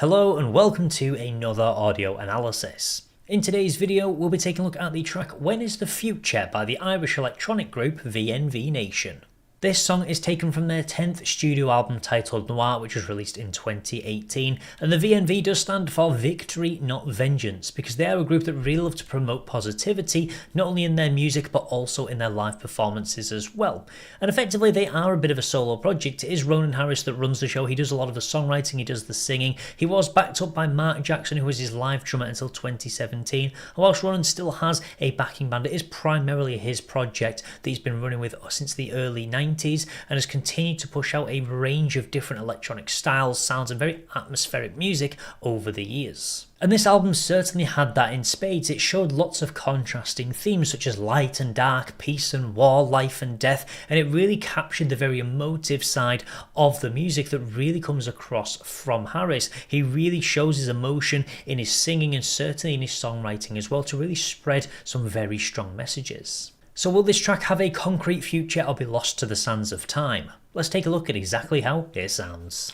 Hello and welcome to another audio analysis. In today's video, we'll be taking a look at the track When Is the Future by the Irish electronic group VNV Nation. This song is taken from their 10th studio album titled Noire, which was released in 2018, and the VNV does stand for Victory Not Vengeance, because they are a group that really love to promote positivity, not only in their music but also in their live performances as well. And effectively they are a bit of a solo project. It is Ronan Harris that runs the show. He does a lot of the songwriting, he does the singing. He was backed up by Mark Jackson, who was his live drummer until 2017, and whilst Ronan still has a backing band, it is primarily his project that he's been running with since the early 90s. And has continued to push out a range of different electronic styles, sounds and very atmospheric music over the years. And this album certainly had that in spades. It showed lots of contrasting themes such as light and dark, peace and war, life and death, and it really captured the very emotive side of the music that really comes across from Harris. He really shows his emotion in his singing and certainly in his songwriting as well to really spread some very strong messages. So will this track have a concrete future or be lost to the sands of time? Let's take a look at exactly how it sounds.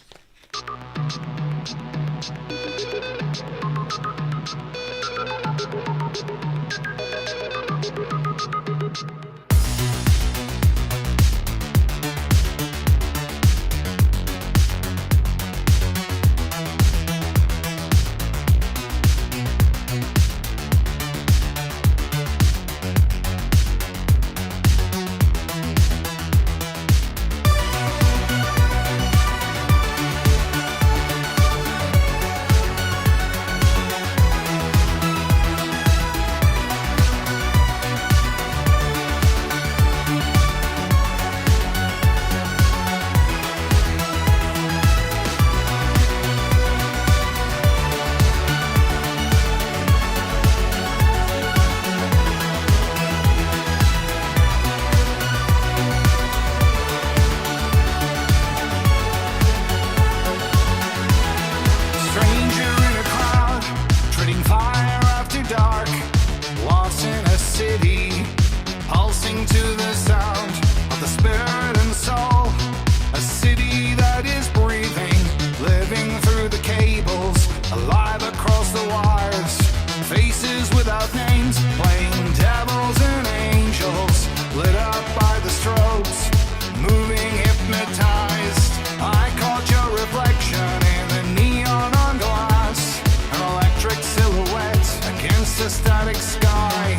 Static sky.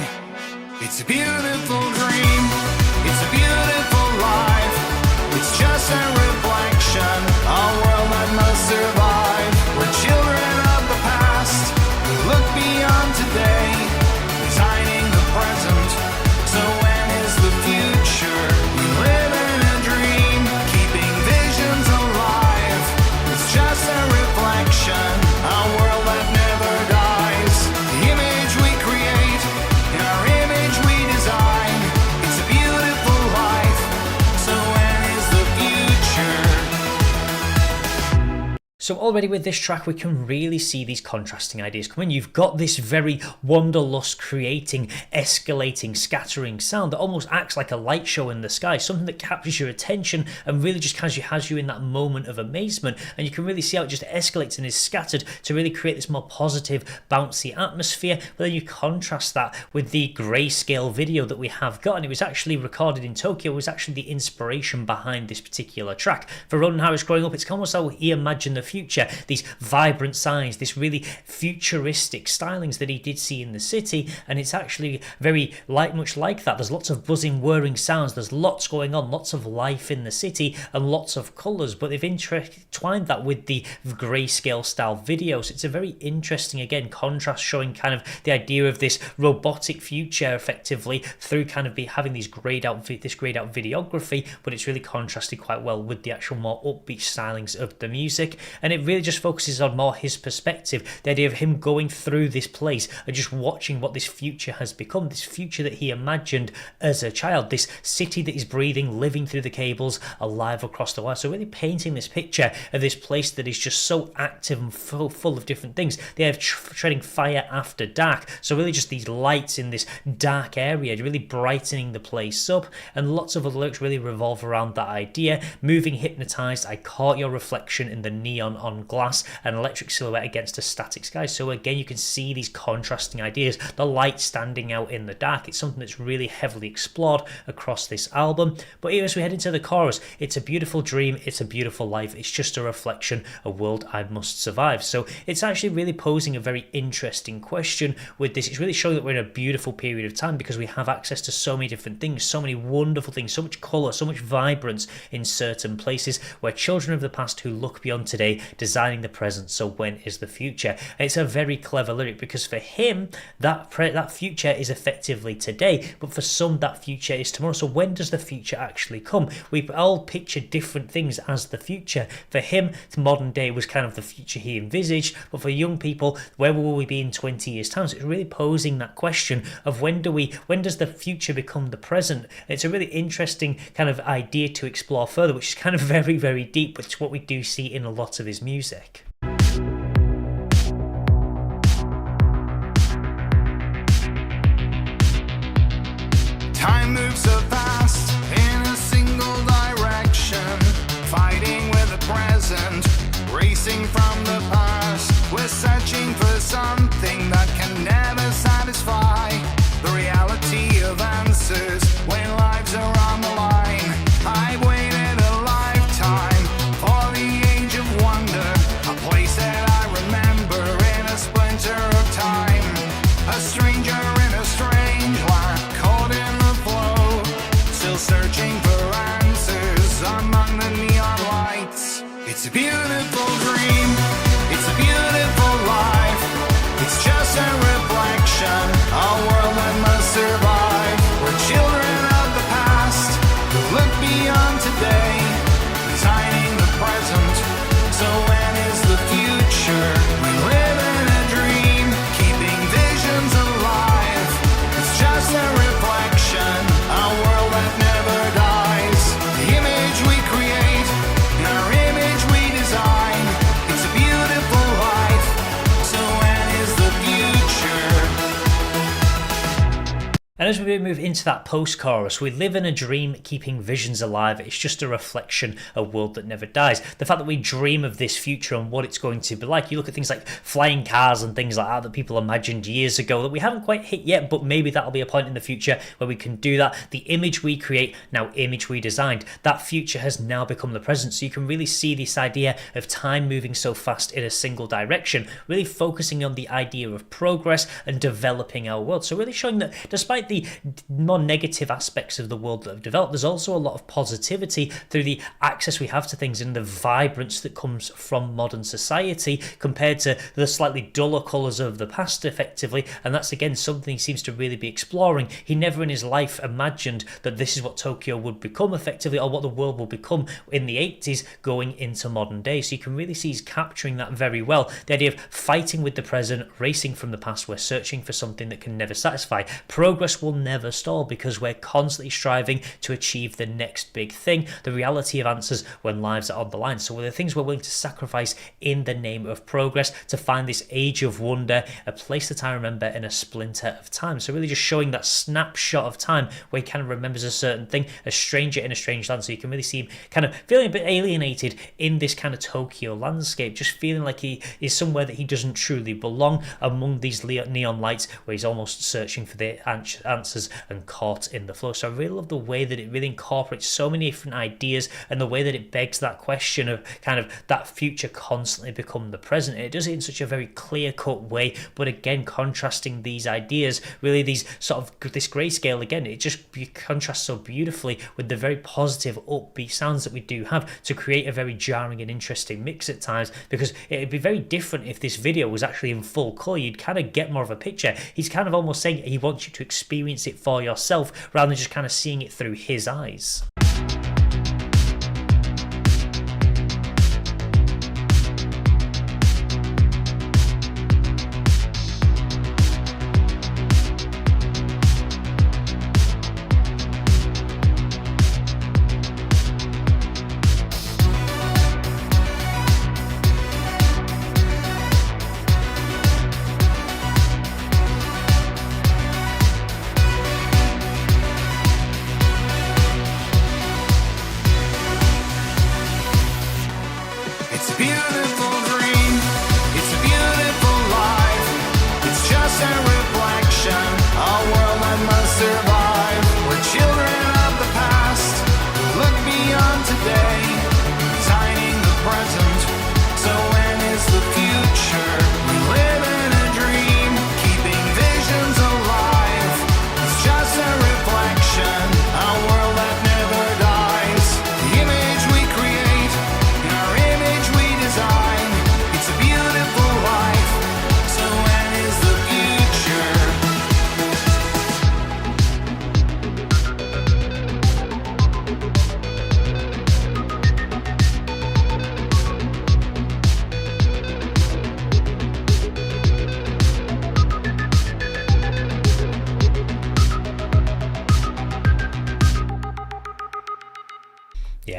It's a beautiful dream. It's a beautiful life. It's just a reflection, a world that must survive. We're children of the past. We look beyond today, designing the present. So when is the future? We live in a dream, keeping visions alive. It's just a reflection, a world that never dies. The image we create, in our image we design. It's a beautiful life. So when is the future? So already with this track we can really see these contrasting ideas come in. You've got this very wanderlust creating, escalating, scattering sound that almost acts like a light show in the sky, something that captures your attention and really just has you in that moment of amazement, and you can really see how it just escalates and is scattered to really create this more positive, bouncy atmosphere. But then you contrast that with the grayscale video that we have got, and it was actually recorded in Tokyo. It was actually the inspiration behind this particular track. For Ronan Harris growing up, it's almost how he imagined the future, these vibrant signs, this really futuristic stylings that he did see in the city, and it's actually very much like that. There's lots of buzzing, whirring sounds, there's lots going on, lots of life in the city and lots of colours, but they've intertwined that with the grayscale style videos. It's a very interesting, again, contrast showing kind of the idea of this robotic future effectively through kind of having these grayed out videography, but it's really contrasted quite well with the actual more upbeat stylings of the music. And it really just focuses on more his perspective, the idea of him going through this place and just watching what this future has become, this future that he imagined as a child, this city that he's breathing, living through the cables, alive across the wire. So really painting this picture of this place that is just so active and full of different things. They have treading fire after dark, so really just these lights in this dark area really brightening the place up, and lots of other lyrics really revolve around that idea. Moving hypnotized, I caught your reflection in the neon on glass, an electric silhouette against a static sky. So again, you can see these contrasting ideas, the light standing out in the dark. It's something that's really heavily explored across this album. But here as we head into the chorus, it's a beautiful dream, it's a beautiful life, it's just a reflection, a world I must survive. So it's actually really posing a very interesting question with this. It's really showing that we're in a beautiful period of time because we have access to so many different things, so many wonderful things, so much colour, so much vibrance in certain places. We're children of the past who look beyond today, designing the present, so when is the future? And it's a very clever lyric because for him, that future is effectively today, but for some that future is tomorrow. So when does the future actually come? We all picture different things as the future. For him, the modern day was kind of the future he envisaged, but for young people, where will we be in 20 years' time? So it's really posing that question of when does the future become the present? And it's a really interesting kind of idea to explore further, which is kind of very, very deep, but it's what we do see in a lot of his music. Time moves so fast in a single direction, fighting with the present, racing from the past. We're searching for something that can never satisfy. The reality of answers when lives are on the line. I waited a lifetime for the age of wonder, a place that I remember in a splinter of time. A stranger in a strange land, caught in the flow, still searching for answers among the neon lights. It's a beautiful dream, it's a beautiful life. It's just a reflection, a world that must survive. We're children of the past who look beyond today, designing the present. So when is the future? We live in a dream, keeping visions alive. It's just a reflection, a world that never dies. The image we create, and our image we design. It's a beautiful life. So when is the future? And as we move into that post-chorus, we live in a dream, keeping visions alive. It's just a reflection, a world that never dies. The fact that we dream of this future and what it's going to be like. You look at things like flying cars and things like that people imagined years ago that we haven't quite hit yet, but maybe that'll be a point in the future where we can do that. The image we create, now image we designed. That future has now become the present. So you can really see this idea of time moving so fast in a single direction, really focusing on the idea of progress and developing our world. So really showing that despite the more negative aspects of the world that have developed, there's also a lot of positivity through the access we have to things and the vibrance that comes from modern society compared to the slightly duller colours of the past effectively. And that's again something he seems to really be exploring. He never in his life imagined that this is what Tokyo would become effectively, or what the world will become in the 80s going into modern day. So you can really see he's capturing that very well. The idea of fighting with the present, racing from the past. We're searching for something that can never satisfy. Progress will never stall because we're constantly striving to achieve the next big thing. The reality of answers when lives are on the line. So the things we're willing to sacrifice in the name of progress to find this age of wonder, a place that I remember in a splinter of time. So really just showing that snapshot of time where he kind of remembers a certain thing, a stranger in a strange land. So you can really see him kind of feeling a bit alienated in this kind of Tokyo landscape, just feeling like he is somewhere that he doesn't truly belong among these neon lights where he's almost searching for the answers and caught in the flow. So I really love the way that it really incorporates so many different ideas and the way that it begs that question of kind of that future constantly become the present. And it does it in such a very clear-cut way, but again contrasting these ideas, really these sort of this grayscale again, it just contrasts so beautifully with the very positive upbeat sounds that we do have to create a very jarring and interesting mix at times, because it'd be very different if this video was actually in full colour. You'd kind of get more of a picture. He's kind of almost saying he wants you to experience it for yourself rather than just kind of seeing it through his eyes.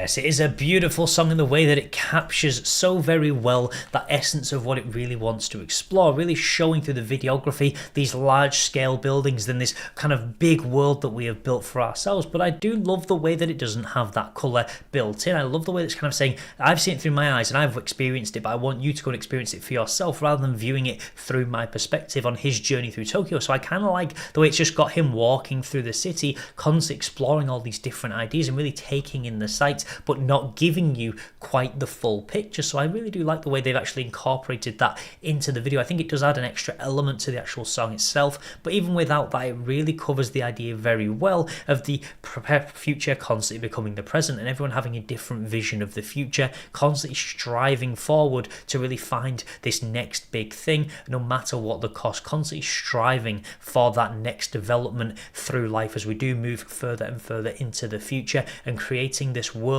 Yes, it is a beautiful song in the way that it captures so very well that essence of what it really wants to explore, really showing through the videography these large scale buildings, then this kind of big world that we have built for ourselves. But I do love the way that it doesn't have that colour built in. I love the way it's kind of saying, I've seen it through my eyes and I've experienced it, but I want you to go and experience it for yourself rather than viewing it through my perspective on his journey through Tokyo. So I kind of like the way it's just got him walking through the city, constantly exploring all these different ideas and really taking in the sights, but not giving you quite the full picture. So I really do like the way they've actually incorporated that into the video. I think it does add an extra element to the actual song itself, but even without that, it really covers the idea very well of the future constantly becoming the present and everyone having a different vision of the future, constantly striving forward to really find this next big thing, no matter what the cost, constantly striving for that next development through life as we do move further and further into the future, and creating this world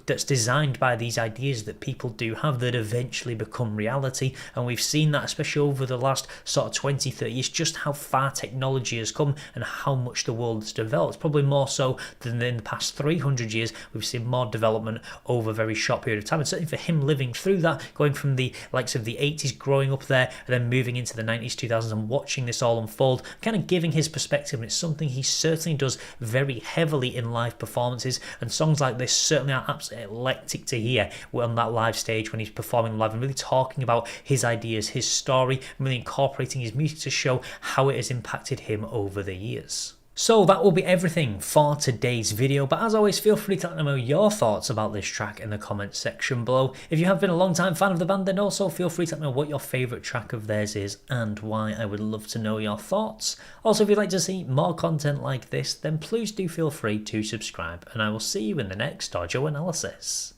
that's designed by these ideas that people do have that eventually become reality. And we've seen that especially over the last sort of 20-30 years, just how far technology has come and how much the world has developed. Probably more so than in the past 300 years, we've seen more development over a very short period of time. And certainly for him living through that, going from the likes of the 80s, growing up there, and then moving into the 90s, 2000s, and watching this all unfold, kind of giving his perspective. And it's something he certainly does very heavily in live performances, and songs like this certainly are absolutely electric to hear on that live stage when he's performing live and really talking about his ideas, his story, and really incorporating his music to show how it has impacted him over the years. So that will be everything for today's video, but as always, feel free to let me know your thoughts about this track in the comments section below. If you have been a long time fan of the band, then also feel free to let me know what your favourite track of theirs is and why. I would love to know your thoughts. Also, if you'd like to see more content like this, then please do feel free to subscribe, and I will see you in the next audio analysis.